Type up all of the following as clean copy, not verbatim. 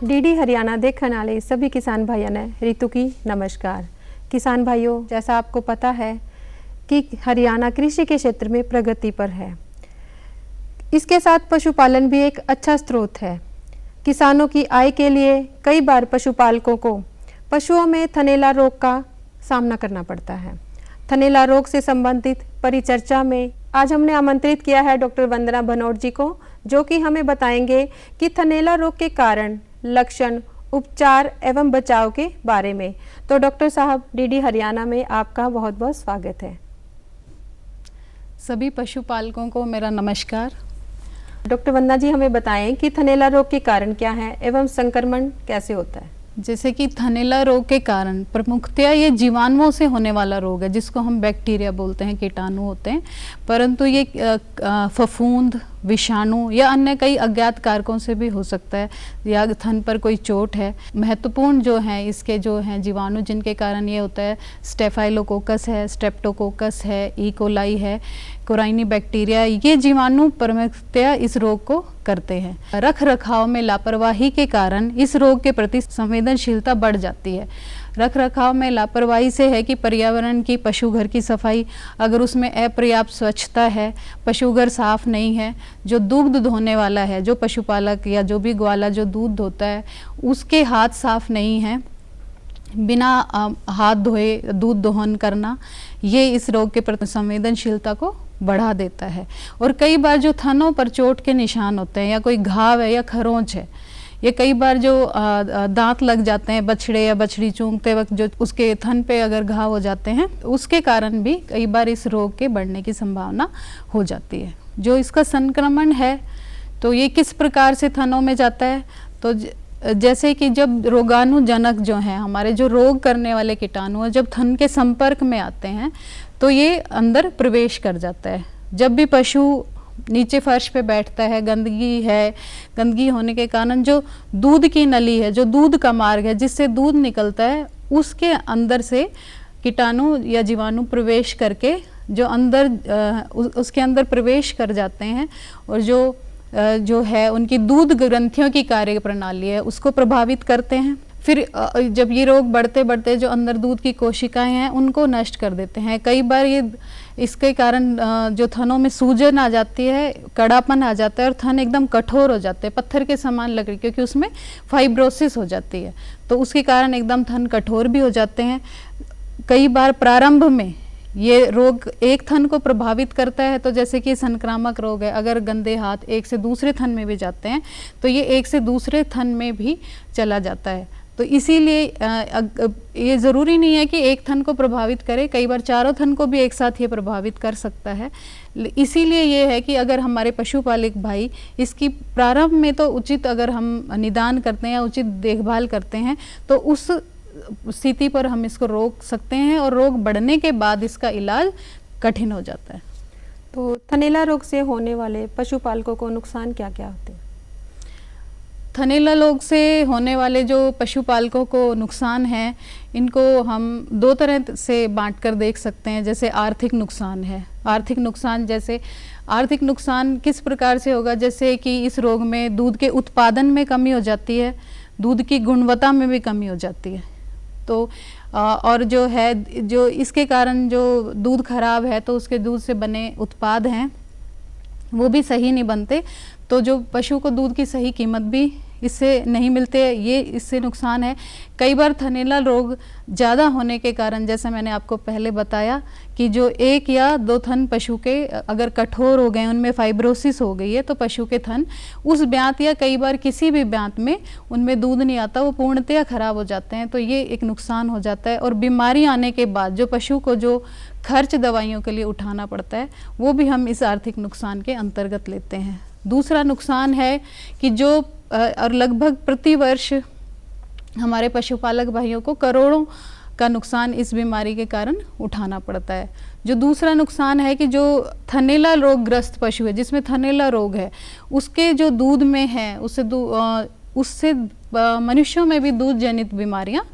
DD Haryana देखने वाले सभी किसान भाइयों ने ऋतु की नमस्कार। किसान भाइयों, जैसा आपको पता है कि हरियाणा कृषि के क्षेत्र में प्रगति पर है। इसके साथ पशुपालन भी एक अच्छा स्रोत है। किसानों की आय के लिए कई बार पशुपालकों को पशुओं में थनैला रोग का सामना करना पड़ता है। थनैला रोग से संबंधित परिचर्चा में आज हमने आमंत्रित किया है डॉक्टर वंदना भनोट जी को, जो कि हमें बताएंगे कि थनैला रोग के कारण, लक्षण, उपचार एवं बचाव के बारे में। तो डॉक्टर साहब, डीडी हरियाणा में आपका बहुत बहुत स्वागत है। सभी पशुपालकों को मेरा नमस्कार। डॉक्टर वंदना जी, हमें बताएं कि थनैला रोग के कारण क्या है एवं संक्रमण कैसे होता है। जैसे कि थनैला रोग के कारण प्रमुखतया ये जीवाणुओं से होने वाला रोग है, जिसको हम बैक्टीरिया बोलते हैं, कीटाणु होते हैं। परंतु ये फफूंद, विषाणु या अन्य कई अज्ञात कारकों से भी हो सकता है, या थन पर कोई चोट है। महत्वपूर्ण जो हैं इसके जो हैं जीवाणु जिनके कारण ये होता है, स्टेफाइलोकोकस है, स्ट्रेप्टोकोकस है, ई कोलाई है, कोराइनी बैक्टीरिया। ये जीवाणु प्रमुखतया इस रोग को करते हैं। रख रखाव में लापरवाही के कारण इस रोग के प्रति संवेदनशीलता बढ़ जाती है। रख रखाव में लापरवाही से है कि पर्यावरण की, पशुघर की सफाई, अगर उसमें अपर्याप्त स्वच्छता है, पशुघर साफ नहीं है, जो दूध धोने वाला है, जो पशुपालक या जो भी ग्वाला जो दूध धोता है, उसके हाथ साफ नहीं है, बिना हाथ धोए दूध दोहन करना, ये इस रोग के प्रति संवेदनशीलता को बढ़ा देता है। और कई बार जो थनों पर चोट के निशान होते हैं, या कोई घाव है या खरोंच है, ये कई बार जो दांत लग जाते हैं बछड़े या बछड़ी चूंगते वक्त, जो उसके थन पे अगर घाव हो जाते हैं, उसके कारण भी कई बार इस रोग के बढ़ने की संभावना हो जाती है। जो इसका संक्रमण है, तो ये किस प्रकार से थनों में जाता है, तो जैसे कि जब रोगाणुजनक जो हैं, हमारे जो रोग करने वाले कीटाणु हैं, जब थन के संपर्क में आते हैं तो ये अंदर प्रवेश कर जाता है। जब भी पशु नीचे फर्श पे बैठता है, गंदगी है, गंदगी होने के कारण जो दूध की नली है, जो दूध का मार्ग है जिससे दूध निकलता है, उसके अंदर से कीटाणु या जीवाणु प्रवेश करके जो अंदर उसके अंदर प्रवेश कर जाते हैं, और जो है उनकी दूध ग्रंथियों की कार्य प्रणाली है उसको प्रभावित करते हैं। फिर जब ये रोग बढ़ते बढ़ते जो अंदर दूध की कोशिकाएं हैं उनको नष्ट कर देते हैं। कई बार ये इसके कारण जो थनों में सूजन आ जाती है, कड़ापन आ जाता है, और थन एकदम कठोर हो जाते हैं, पत्थर के समान लकड़ी, क्योंकि उसमें फाइब्रोसिस हो जाती है, तो उसके कारण एकदम थन कठोर भी हो जाते हैं। कई बार प्रारंभ में ये रोग एक थन को प्रभावित करता है, तो जैसे कि संक्रामक रोग है, अगर गंदे हाथ एक से दूसरे थन में भी जाते हैं तो ये एक से दूसरे थन में भी चला जाता है। तो इसीलिए ये ज़रूरी नहीं है कि एक थन को प्रभावित करे, कई बार चारों थन को भी एक साथ ये प्रभावित कर सकता है। इसीलिए ये है कि अगर हमारे पशुपालक भाई इसकी प्रारंभ में तो उचित अगर हम निदान करते हैं या उचित देखभाल करते हैं, तो उस स्थिति पर हम इसको रोक सकते हैं, और रोग बढ़ने के बाद इसका इलाज कठिन हो जाता है। तो थनैला रोग से होने वाले पशुपालकों को नुकसान क्या क्या होते हैं? थनैला रोग से होने वाले जो पशुपालकों को नुकसान है, इनको हम दो तरह से बांटकर देख सकते हैं। जैसे आर्थिक नुकसान है। आर्थिक नुकसान, जैसे आर्थिक नुकसान किस प्रकार से होगा, जैसे कि इस रोग में दूध के उत्पादन में कमी हो जाती है, दूध की गुणवत्ता में भी कमी हो जाती है। तो और जो है, जो इसके कारण जो दूध खराब है, तो उसके दूध से बने उत्पाद हैं वो भी सही नहीं बनते, तो जो पशु को दूध की सही कीमत भी इससे नहीं मिलते, ये इससे नुकसान है। कई बार थनैला रोग ज़्यादा होने के कारण, जैसा मैंने आपको पहले बताया कि जो एक या दो थन पशु के अगर कठोर हो गए, उनमें फाइब्रोसिस हो गई है, तो पशु के थन उस ब्यांत या कई बार किसी भी ब्यांत में उनमें दूध नहीं आता, वो पूर्णतया खराब हो जाते हैं, तो ये एक नुकसान हो जाता है। और बीमारी आने के बाद जो पशु को जो खर्च दवाइयों के लिए उठाना पड़ता है, वो भी हम इस आर्थिक नुकसान के अंतर्गत लेते हैं। दूसरा नुकसान है कि जो और लगभग प्रति वर्ष हमारे पशुपालक भाइयों को करोड़ों का नुकसान इस बीमारी के कारण उठाना पड़ता है। जो दूसरा नुकसान है कि जो थनैला रोग ग्रस्त पशु है, जिसमें थनैला रोग है, उसके जो दूध में है, उससे मनुष्यों में भी दूध जनित बीमारियां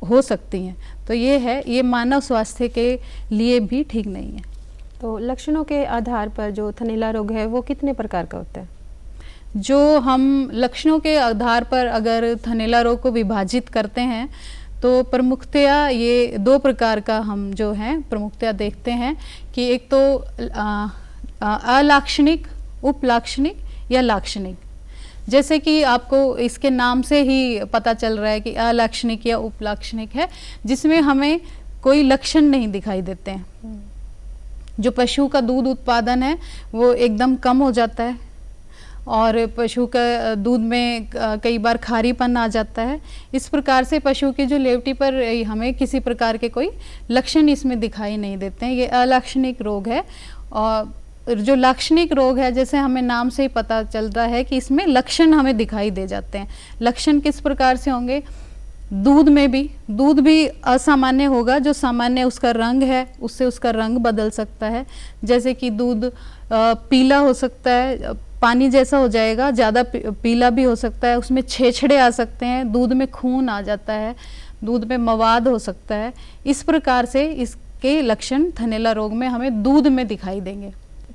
हो सकती हैं। तो ये है, ये मानव स्वास्थ्य के लिए भी ठीक नहीं है। तो लक्षणों के आधार पर जो थनैला रोग है वो कितने प्रकार का होता है? जो हम लक्षणों के आधार पर अगर थनैला रोग को विभाजित करते हैं तो प्रमुखतया ये दो प्रकार का हम जो है प्रमुखतया देखते हैं कि एक तो अलाक्षणिक, उपलाक्षणिक या लाक्षणिक। जैसे कि आपको इसके नाम से ही पता चल रहा है कि अलाक्षणिक या उपलाक्षणिक है, जिसमें हमें कोई लक्षण नहीं दिखाई देते हैं। जो पशु का दूध उत्पादन है वो एकदम कम हो जाता है और पशु का दूध में कई बार खारीपन आ जाता है। इस प्रकार से पशु की जो लेवटी पर हमें किसी प्रकार के कोई लक्षण इसमें दिखाई नहीं देते हैं। ये अलाक्षणिक रोग है। और जो लाक्षणिक रोग है, जैसे हमें नाम से ही पता चल रहा है कि इसमें लक्षण हमें दिखाई दे जाते हैं। लक्षण किस प्रकार से होंगे? दूध में भी दूध भी असामान्य होगा। जो सामान्य उसका रंग है उससे उसका रंग बदल सकता है। जैसे कि दूध पीला हो सकता है, पानी जैसा हो जाएगा, ज़्यादा पीला भी हो सकता है, उसमें छेछड़े आ सकते हैं, दूध में खून आ जाता है, दूध में मवाद हो सकता है। इस प्रकार से इसके लक्षण थनैला रोग में हमें दूध में दिखाई देंगे।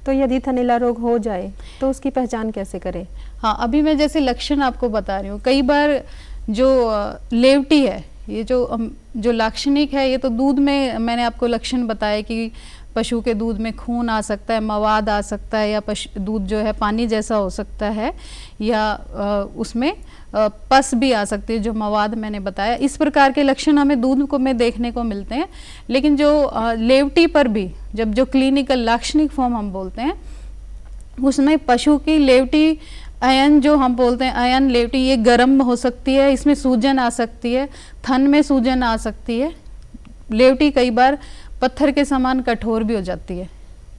तो यदि थनैला रोग हो जाए तो उसकी पहचान कैसे करें? हाँ, अभी मैं जैसे लक्षण आपको बता रही हूँ। कई बार जो लेवटी है, ये जो लाक्षणिक है, ये तो दूध में मैंने आपको लक्षण बताया कि पशु के दूध में खून आ सकता है, मवाद आ सकता है, या दूध जो है पानी जैसा हो सकता है, या उसमें पस भी आ सकती है, जो मवाद मैंने बताया। इस प्रकार के लक्षण हमें दूध को में देखने को मिलते हैं। लेकिन जो लेवटी पर भी जब जो क्लिनिकल लाक्षणिक फॉर्म हम बोलते हैं, उसमें पशु की लेवटी अयन जो हम बोलते हैं अयन लेवटी, ये गर्म हो सकती है, इसमें सूजन आ सकती है, थन में सूजन आ सकती है। लेवटी कई बार पत्थर के समान कठोर भी हो जाती है।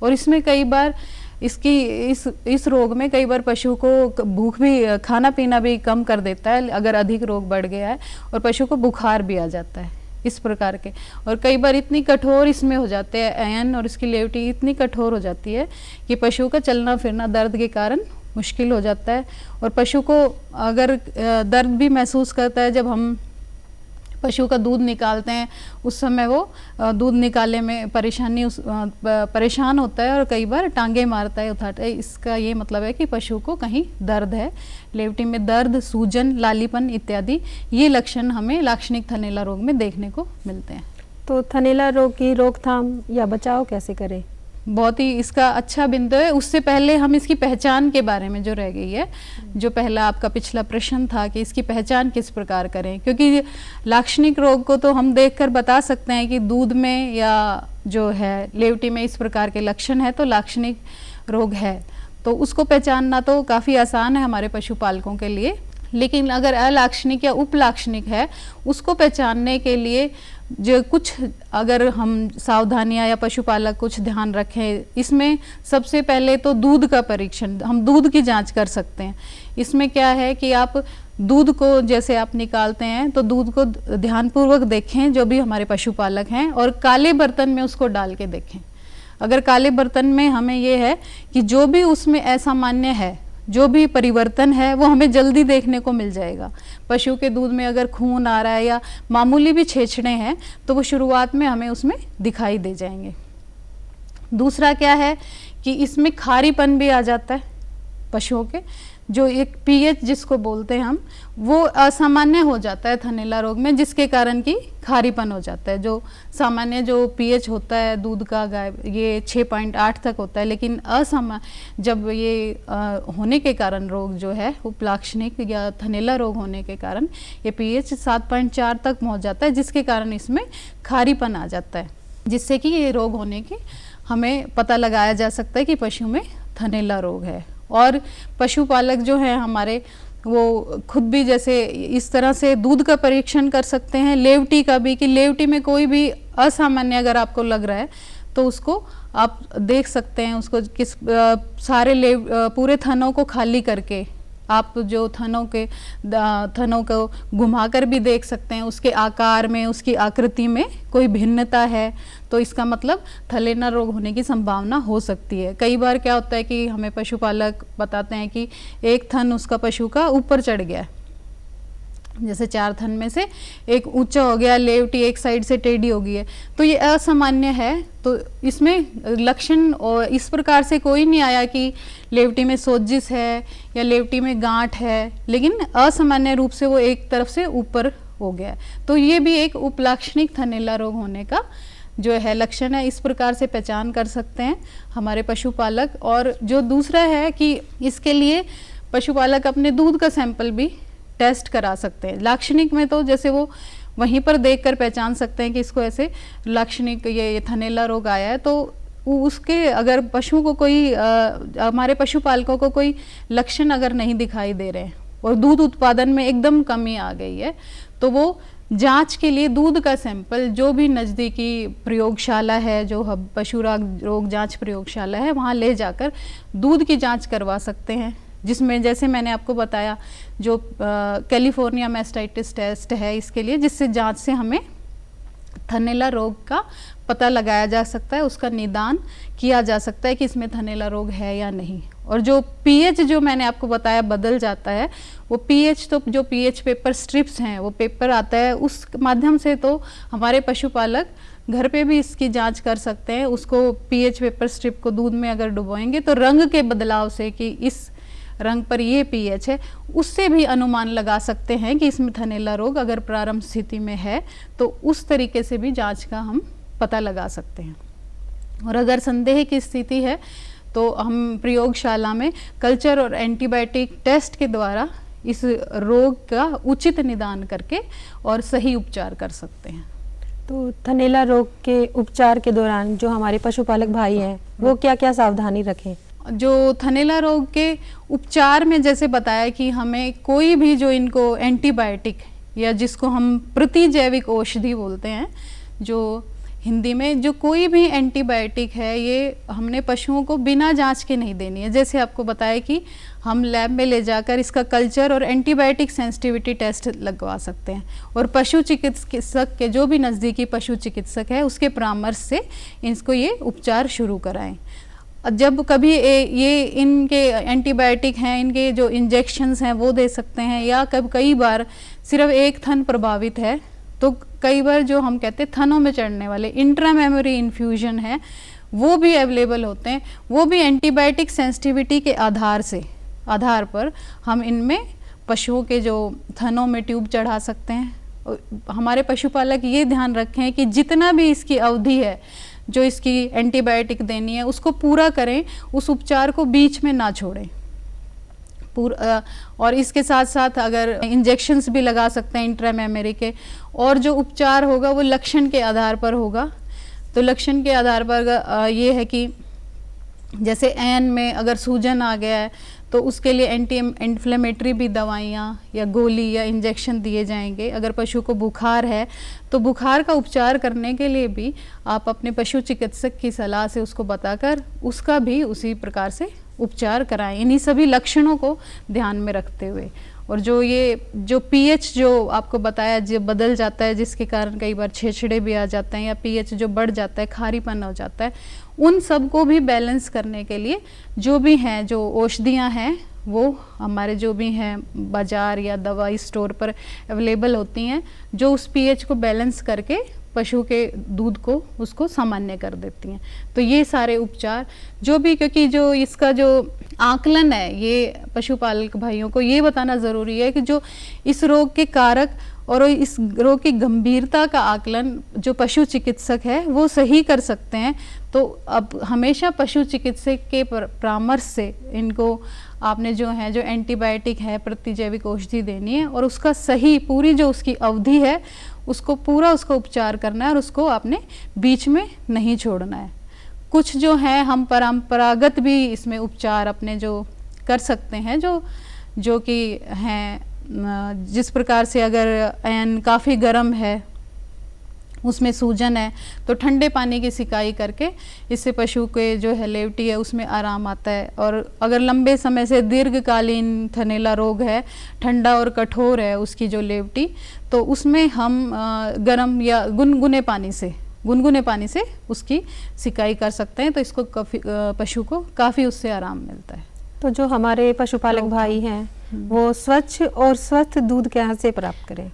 और इसमें कई बार इस रोग में कई बार पशु को भूख भी, खाना पीना भी कम कर देता है अगर अधिक रोग बढ़ गया है, और पशु को बुखार भी आ जाता है इस प्रकार के। और कई बार इतनी कठोर इसमें हो जाते हैं अयन और इसकी लेवटी इतनी कठोर हो जाती है कि पशु का चलना फिरना दर्द के कारण मुश्किल हो जाता है। और पशु को अगर दर्द भी महसूस करता है, जब हम पशु का दूध निकालते हैं उस समय वो दूध निकालने में परेशान होता है और कई बार टांगे मारता है, उठाता है। इसका ये मतलब है कि पशु को कहीं दर्द है। लेवटी में दर्द, सूजन, लालीपन इत्यादि ये लक्षण हमें लाक्षणिक थनैला रोग में देखने को मिलते हैं। तो थनैला रोग की रोकथाम या बचाव कैसे करें? बहुत ही इसका अच्छा बिंदु है। उससे पहले हम इसकी पहचान के बारे में जो रह गई है, जो पहला आपका पिछला प्रश्न था कि इसकी पहचान किस प्रकार करें, क्योंकि लाक्षणिक रोग को तो हम देखकर बता सकते हैं कि दूध में या जो है लेवटी में इस प्रकार के लक्षण है तो लाक्षणिक रोग है। तो उसको पहचानना तो काफ़ी आसान है हमारे पशुपालकों के लिए। लेकिन अगर अलाक्षणिक या उपलाक्षणिक है, उसको पहचानने के लिए जो कुछ अगर हम सावधानियां या पशुपालक कुछ ध्यान रखें, इसमें सबसे पहले तो दूध का परीक्षण, हम दूध की जांच कर सकते हैं। इसमें क्या है कि आप दूध को जैसे आप निकालते हैं तो दूध को ध्यानपूर्वक देखें, जो भी हमारे पशुपालक हैं, और काले बर्तन में उसको डाल के देखें। अगर काले बर्तन में हमें ये है कि जो भी उसमें असामान्य है, जो भी परिवर्तन है, वो हमें जल्दी देखने को मिल जाएगा। पशु के दूध में अगर खून आ रहा है या मामूली भी छेछड़े हैं तो वो शुरुआत में हमें उसमें दिखाई दे जाएंगे। दूसरा क्या है कि इसमें खारीपन भी आ जाता है पशुओं के, जो एक पीएच जिसको बोलते हैं हम, वो असामान्य हो जाता है थनैला रोग में, जिसके कारण कि खारीपन हो जाता है। जो सामान्य जो पीएच होता है दूध का गाय, ये 6.8 तक होता है, लेकिन जब ये होने के कारण रोग जो है उपलाक्षणिक या थनैला रोग होने के कारण ये पीएच 7.4 तक पहुंच जाता है, जिसके कारण इसमें खारीपन आ जाता है, जिससे कि ये रोग होने की हमें पता लगाया जा सकता है कि पशु में थनैला रोग है। और पशुपालक जो हैं हमारे, वो खुद भी जैसे इस तरह से दूध का परीक्षण कर सकते हैं, लेवटी का भी, कि लेवटी में कोई भी असामान्य अगर आपको लग रहा है तो उसको आप देख सकते हैं। उसको किस पूरे थनों को खाली करके आप जो थनों को घुमाकर भी देख सकते हैं। उसके आकार में, उसकी आकृति में कोई भिन्नता है तो इसका मतलब थनैला रोग होने की संभावना हो सकती है। कई बार क्या होता है कि हमें पशुपालक बताते हैं कि एक थन उसका पशु का ऊपर चढ़ गया है, जैसे 4 थन में से एक ऊंचा हो गया, लेवटी एक साइड से टेढ़ी हो गई है, तो ये असामान्य है। तो इसमें लक्षण और इस प्रकार से कोई नहीं आया कि लेवटी में सोजिश है या लेवटी में गांठ है, लेकिन असामान्य रूप से वो एक तरफ से ऊपर हो गया। तो ये भी एक उपलक्षणिक थनैला रोग होने का जो है लक्षण है, इस प्रकार से पहचान कर सकते हैं हमारे पशुपालक। और जो दूसरा है कि इसके लिए पशुपालक अपने दूध का सैंपल भी टेस्ट करा सकते हैं। लाक्षणिक में तो जैसे वो वहीं पर देखकर पहचान सकते हैं कि इसको ऐसे लाक्षणिक ये थनैला रोग आया है, तो उसके अगर पशुओं को कोई हमारे पशुपालकों को कोई लक्षण अगर नहीं दिखाई दे रहे हैं और दूध उत्पादन में एकदम कमी आ गई है, तो वो जांच के लिए दूध का सैंपल जो भी नज़दीकी प्रयोगशाला है, जो पशु रोग जांच प्रयोगशाला है, वहाँ ले जाकर दूध की जांच करवा सकते हैं, जिसमें जैसे मैंने आपको बताया जो कैलिफोर्निया मैस्टाइटिस टेस्ट है इसके लिए, जिससे जांच से हमें थनैला रोग का पता लगाया जा सकता है, उसका निदान किया जा सकता है कि इसमें थनैला रोग है या नहीं। और जो पीएच जो मैंने आपको बताया बदल जाता है, वो पीएच तो जो पीएच पेपर स्ट्रिप्स हैं वो पेपर आता है, उस माध्यम से तो हमारे पशुपालक घर पे भी इसकी जांच कर सकते हैं। उसको पीएच पेपर स्ट्रिप को दूध में अगर डुबोएंगे तो रंग के बदलाव से कि इस रंग पर ये पीएच है, उससे भी अनुमान लगा सकते हैं कि इसमें थनैला रोग अगर प्रारंभ स्थिति में है, तो उस तरीके से भी जांच का हम पता लगा सकते हैं। और अगर संदेह की स्थिति है तो हम प्रयोगशाला में कल्चर और एंटीबायोटिक टेस्ट के द्वारा इस रोग का उचित निदान करके और सही उपचार कर सकते हैं। तो थनैला रोग के उपचार के दौरान जो हमारे पशुपालक भाई हैं वो क्या क्या सावधानी रखें? जो थनैला रोग के उपचार में जैसे बताया कि हमें कोई भी जो इनको एंटीबायोटिक या जिसको हम प्रतिजैविक औषधि बोलते हैं, जो हिंदी में जो कोई भी एंटीबायोटिक है, ये हमने पशुओं को बिना जांच के नहीं देनी है। जैसे आपको बताया कि हम लैब में ले जाकर इसका कल्चर और एंटीबायोटिक सेंसिटिविटी टेस्ट लगवा सकते हैं, और पशु चिकित्सक के जो भी नज़दीकी पशु चिकित्सक है उसके परामर्श से इसको ये उपचार शुरू कराएं। जब कभी ये इनके एंटीबायोटिक हैं, इनके जो इंजेक्शंस हैं वो दे सकते हैं, या कई बार सिर्फ एक थन प्रभावित है तो कई बार जो हम कहते हैं थनों में चढ़ने वाले इंट्रामेमोरी इन्फ्यूजन है वो भी अवेलेबल होते हैं। वो भी एंटीबायोटिक सेंसिटिविटी के आधार पर हम इनमें पशुओं के जो थनों में ट्यूब चढ़ा सकते हैं। हमारे पशुपालक ये ध्यान रखें कि जितना भी इसकी अवधि है जो इसकी एंटीबायोटिक देनी है उसको पूरा करें, उस उपचार को बीच में ना छोड़ें और इसके साथ साथ अगर इंजेक्शंस भी लगा सकते हैं इंट्रामेमोरी के। और जो उपचार होगा वो लक्षण के आधार पर होगा। तो लक्षण के आधार पर ये है कि जैसे एन में अगर सूजन आ गया है तो उसके लिए एंटी इन्फ्लेमेटरी भी दवाइयाँ या गोली या इंजेक्शन दिए जाएंगे। अगर पशु को बुखार है तो बुखार का उपचार करने के लिए भी आप अपने पशु चिकित्सक की सलाह से उसको बताकर उसका भी उसी प्रकार से उपचार कराएं, इन्हीं सभी लक्षणों को ध्यान में रखते हुए। और जो पीएच जो आपको बताया जो बदल जाता है, जिसके कारण कई बार छेछड़े भी आ जाते हैं, या पीएच जो बढ़ जाता है, खारीपन हो जाता है, उन सब को भी बैलेंस करने के लिए जो भी हैं जो औषधियाँ हैं वो हमारे जो भी हैं बाज़ार या दवाई स्टोर पर अवेलेबल होती हैं, जो उस पीएच को बैलेंस करके पशु के दूध को उसको सामान्य कर देती हैं। तो ये सारे उपचार जो भी, क्योंकि जो इसका जो आकलन है ये पशुपालक भाइयों को ये बताना ज़रूरी है कि जो इस रोग के कारक और इस रोग की गंभीरता का आकलन जो पशु चिकित्सक है वो सही कर सकते हैं। तो अब हमेशा पशु चिकित्सक के परामर्श से इनको आपने जो है जो एंटीबायोटिक है प्रतिजैविक औषधि देनी है, और उसका सही पूरी जो उसकी अवधि है उसको पूरा उसको उपचार करना है, और उसको आपने बीच में नहीं छोड़ना है। कुछ जो है हम परंपरागत भी इसमें उपचार अपने जो कर सकते हैं, जो कि हैं जिस प्रकार से अगर एन काफ़ी गर्म है उसमें सूजन है तो ठंडे पानी की सिकाई करके इससे पशु के जो है लेवटी है उसमें आराम आता है। और अगर लंबे समय से दीर्घकालीन थनैला रोग है, ठंडा और कठोर है उसकी जो लेवटी, तो उसमें हम गर्म या गुनगुने पानी से उसकी सिकाई कर सकते हैं। तो इसको पशु को काफ़ी उससे आराम मिलता है। तो जो हमारे पशुपालक भाई हैं वो स्वच्छ और स्वस्थ दूध कहाँ से प्राप्त करें?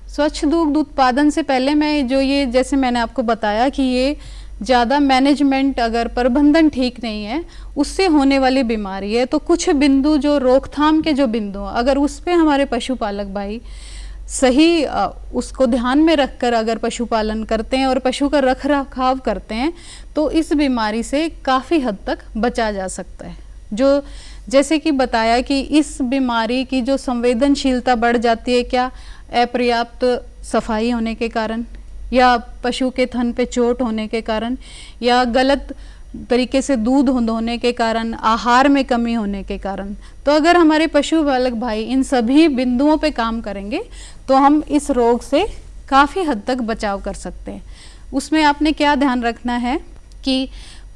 स्वच्छ दूध उत्पादन से पहले मैं जो ये जैसे मैंने आपको बताया कि ये ज़्यादा मैनेजमेंट अगर प्रबंधन ठीक नहीं है उससे होने वाली बीमारी है। तो कुछ बिंदु जो रोकथाम के जो बिंदु अगर उस पे हमारे पशुपालक भाई सही उसको ध्यान में रखकर अगर पशुपालन करते हैं और पशु का रख रखाव करते हैं तो इस बीमारी से काफ़ी हद तक बचा जा सकता है। जो जैसे कि बताया कि इस बीमारी की जो संवेदनशीलता बढ़ जाती है, क्या अपर्याप्त सफाई होने के कारण या पशु के थन पे चोट होने के कारण या गलत तरीके से दूध होने के कारण, आहार में कमी होने के कारण। तो अगर हमारे पशुपालक भाई इन सभी बिंदुओं पे काम करेंगे तो हम इस रोग से काफ़ी हद तक बचाव कर सकते हैं। उसमें आपने क्या ध्यान रखना है कि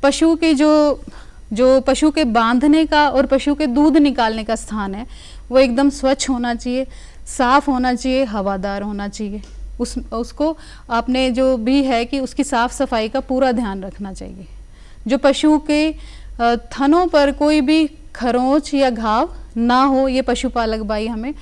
पशु के जो पशु के बांधने का और पशु के दूध निकालने का स्थान है वो एकदम स्वच्छ होना चाहिए, साफ होना चाहिए, हवादार होना चाहिए। उसको आपने जो भी है कि उसकी साफ सफाई का पूरा ध्यान रखना चाहिए। जो पशु के थनों पर कोई भी खरोंच या घाव ना हो, ये पशुपालक भाई हमें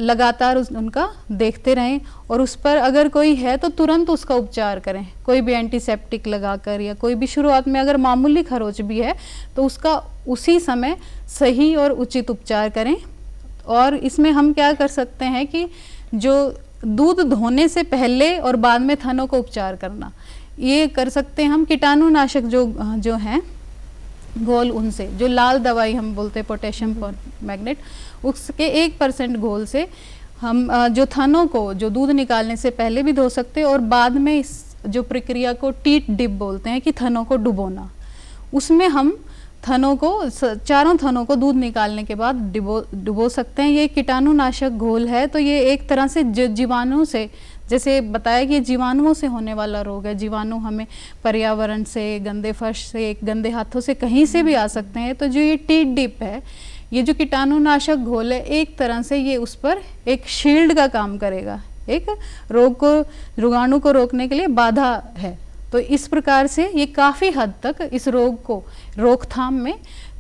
लगातार उनका देखते रहें और उस पर अगर कोई है तो तुरंत उसका उपचार करें, कोई भी एंटीसेप्टिक लगाकर या कोई भी शुरुआत में अगर मामूली खरोंच भी है तो उसका उसी समय सही और उचित उपचार करें। और इसमें हम क्या कर सकते हैं कि जो दूध धोने से पहले और बाद में थनों को उपचार करना, ये कर सकते हैं हम। कीटाणुनाशक जो हैं घोल, उनसे जो लाल दवाई हम बोलते हैं पोटेशियम मैग्नेट, उसके 1% घोल से हम जो थनों को जो दूध निकालने से पहले भी धो सकते हैं और बाद में इस जो प्रक्रिया को टीट डिप बोलते हैं कि थनों को डुबोना, उसमें हम थनों को चारों थनों को दूध निकालने के बाद डुबो सकते हैं। ये कीटाणुनाशक घोल है तो ये एक तरह से जीवाणु से, जैसे बताया कि जीवाणुओं से होने वाला रोग है। जीवाणु हमें पर्यावरण से, गंदे फर्श से, गंदे हाथों से कहीं से भी आ सकते हैं। तो जो ये टीट डिप है, ये जो कीटाणुनाशक घोल है, एक तरह से ये उस पर एक शील्ड का काम करेगा, एक रोगाणु को रोकने के लिए बाधा है। तो इस प्रकार से ये काफ़ी हद तक इस रोग को रोकथाम में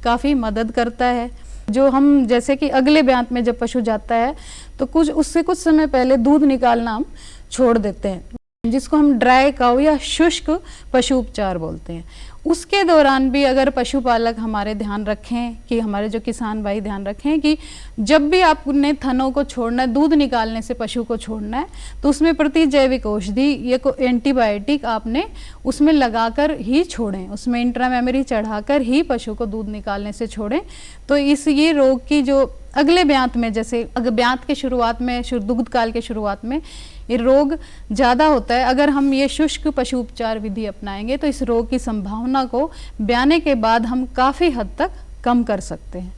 काफ़ी मदद करता है। जो हम जैसे कि अगले ब्यांत में जब पशु जाता है तो उससे कुछ समय पहले दूध निकालना हम छोड़ देते हैं, जिसको हम ड्राई काउ या शुष्क पशु उपचार बोलते हैं। उसके दौरान भी अगर पशुपालक हमारे ध्यान रखें कि हमारे जो किसान भाई ध्यान रखें कि जब भी आपने थनों को छोड़ना है, दूध निकालने से पशु को छोड़ना है, तो उसमें प्रतिजैविक औषधि या एंटीबायोटिक आपने उसमें लगाकर ही छोड़ें, उसमें इंट्रामेमरी चढ़ाकर ही पशु को दूध निकालने से छोड़ें। तो ये रोग की जो अगले ब्यांत में, जैसे अगर ब्यांत के शुरुआत में, दुग्ध काल के शुरुआत में ये रोग ज़्यादा होता है, अगर हम ये शुष्क पशु उपचार विधि अपनाएंगे तो इस रोग की संभावना को ब्याने के बाद हम काफ़ी हद तक कम कर सकते हैं।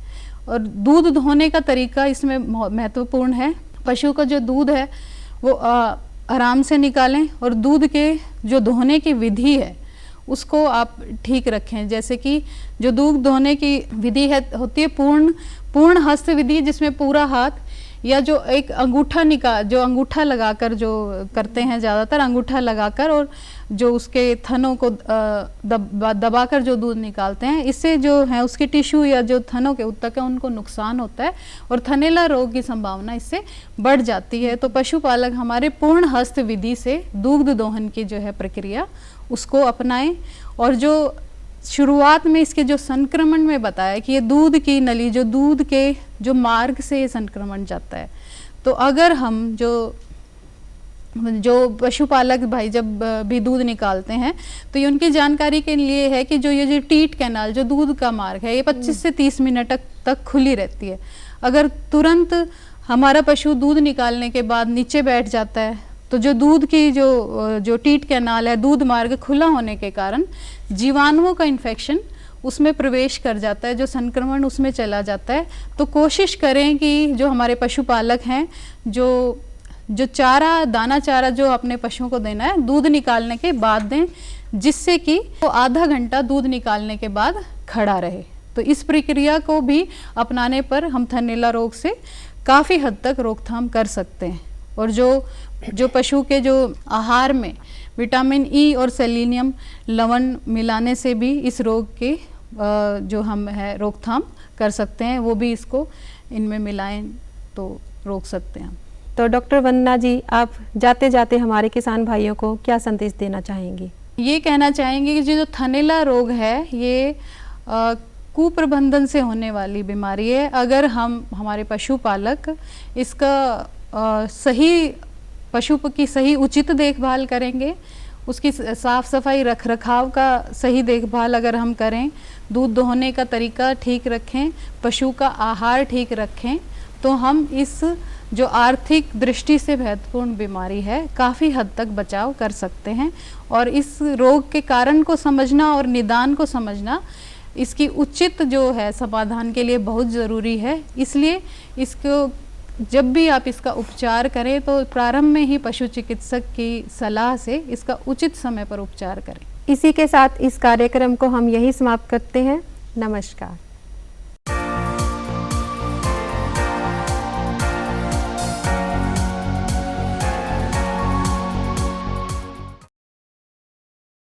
और दूध धोने का तरीका इसमें महत्वपूर्ण है। पशु का जो दूध है वो आराम से निकालें और दूध के जो धोने की विधि है उसको आप ठीक रखें। जैसे कि जो दूध धोने की विधि होती है पूर्ण हस्त विधि, जिसमें पूरा हाथ या जो एक अंगूठा लगाकर जो करते हैं, ज़्यादातर अंगूठा लगाकर और जो उसके थनों को दबाकर जो दूध निकालते हैं, इससे जो है उसके टिश्यू या जो थनों के ऊतक है उनको नुकसान होता है और थनैला रोग की संभावना इससे बढ़ जाती है। तो पशुपालक हमारे पूर्ण हस्त विधि से दूध दोहन की जो है प्रक्रिया उसको अपनाएं। और जो शुरुआत में इसके जो संक्रमण में बताया कि ये दूध की नली, जो दूध के जो मार्ग से ये संक्रमण जाता है, तो अगर हम जो पशुपालक भाई जब भी दूध निकालते हैं तो ये उनकी जानकारी के लिए है कि ये टीट कैनाल, जो दूध का मार्ग है, ये 25 से 30 मिनट तक खुली रहती है। अगर तुरंत हमारा पशु दूध निकालने के बाद नीचे बैठ जाता है तो जो दूध की जो टीट कैनाल है, दूध मार्ग खुला होने के कारण जीवाणुओं का इन्फेक्शन उसमें प्रवेश कर जाता है, जो संक्रमण उसमें चला जाता है। तो कोशिश करें कि जो हमारे पशुपालक हैं जो दाना चारा जो अपने पशुओं को देना है दूध निकालने के बाद दें, जिससे कि वो आधा घंटा दूध निकालने के बाद खड़ा रहे। तो इस प्रक्रिया को भी अपनाने पर हम थनैला रोग से काफ़ी हद तक रोकथाम कर सकते हैं। और जो पशु के जो आहार में विटामिन ई और सेलेनियम लवण मिलाने से भी इस रोग के जो हम है रोकथाम कर सकते हैं, वो भी इसको इनमें मिलाएं तो रोक सकते हैं। तो डॉक्टर वंदना जी, आप जाते जाते हमारे किसान भाइयों को क्या संदेश देना चाहेंगी? ये कहना चाहेंगे कि जो थनैला रोग है ये कुप्रबंधन से होने वाली बीमारी है। अगर हमारे पशुपालक इसका सही पशु की सही उचित देखभाल करेंगे, उसकी साफ सफाई रख रखाव का सही देखभाल अगर हम करें, दूध दोहने का तरीका ठीक रखें, पशु का आहार ठीक रखें, तो हम इस जो आर्थिक दृष्टि से महत्वपूर्ण बीमारी है काफ़ी हद तक बचाव कर सकते हैं। और इस रोग के कारण को समझना और निदान को समझना इसकी उचित जो है समाधान के लिए बहुत ज़रूरी है। इसलिए इसको जब भी आप इसका उपचार करें तो प्रारंभ में ही पशु चिकित्सक की सलाह से इसका उचित समय पर उपचार करें। इसी के साथ इस कार्यक्रम को हम यही समाप्त करते हैं। नमस्कार।